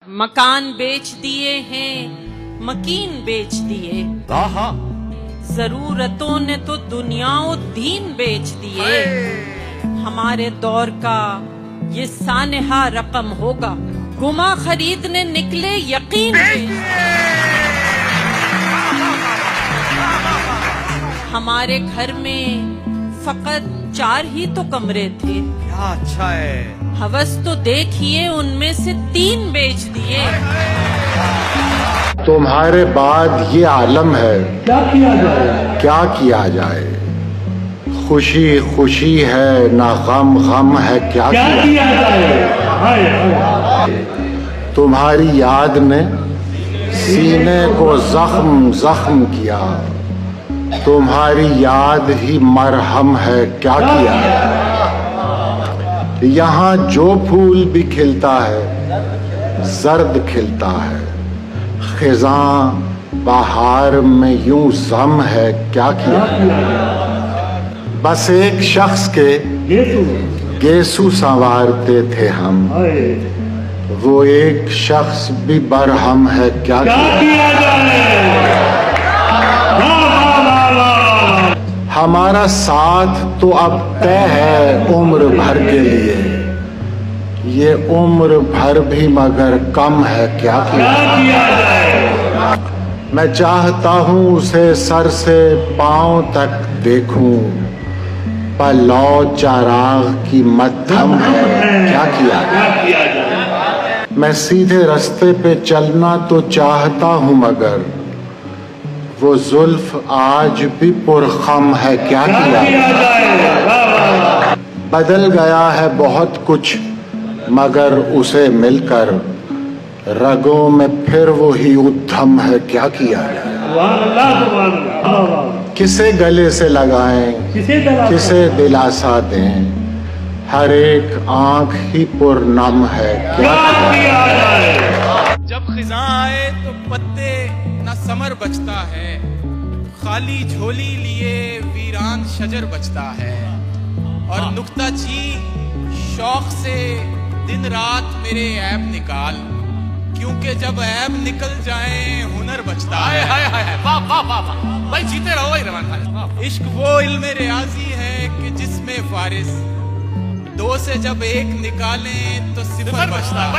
مکان بیچ دیے ہیں مکین بیچ دیے، ضرورتوں نے تو دنیا و دین بیچ دیے۔ ہمارے دور کا یہ سانحہ رقم ہوگا، گما خریدنے نکلے یقین بیچ دیے۔ ہمارے گھر میں فقط 4 ہی تو کمرے تھے، کیا اچھا ہے، ہوس تو دیکھیے ان میں سے 3 بیچ دیے۔ تمہارے بعد یہ عالم ہے، کیا کیا جائے؟ خوشی خوشی ہے نہ غم غم ہے، کیا کیا جائے؟ تمہاری یاد نے سینے کو زخم زخم کیا، تمہاری یاد ہی مرہم ہے، کیا کیا جائے؟ یہاں جو پھول بھی کھلتا ہے زرد کھلتا ہے، خزاں بہار میں یوں ضم ہے، کیا کیا جائے؟ بس ایک شخص کے گیسو سنوارتے تھے ہم، وہ ایک شخص بھی برہم ہے، کیا کیا جائے؟ ہمارا ساتھ تو اب طے ہے عمر بھر کے لیے، یہ عمر بھر بھی مگر کم ہے، کیا کیا جائے؟ میں چاہتا ہوں اسے سر سے پاؤں تک دیکھوں، پر لو چراغ کی مدھم ہے، کیا کیا جائے؟ میں سیدھے رستے پہ چلنا تو چاہتا ہوں مگر وہ زلف آج بھی پرخم ہے، کیا کیا جائے؟ بدل گیا ہے بہت کچھ مگر اسے مل کر رگوں میں پھر وہی ادھم ہے، کیا کیا جائے؟ کسے گلے سے لگائیں کسے دلاسا دیں، ہر ایک آنکھ ہی پرنم ہے، کیا کیا جائے؟ جب خزاں آئے تو پتے نہ ثمر بچتا ہے، خالی جھولی لیے ویران شجر بچتا ہے، اور نکتہ چین شوق سے دن رات میرے عیب نکال، کیونکہ جب عیب نکل جائیں ہنر بچتا ہے۔ بھائی جیتے رہو بھائی رمان خان۔ عشق وہ علم ریاضی ہے کہ جس میں فارس 2 سے جب 1 نکالیں تو 0 بچتا ہے۔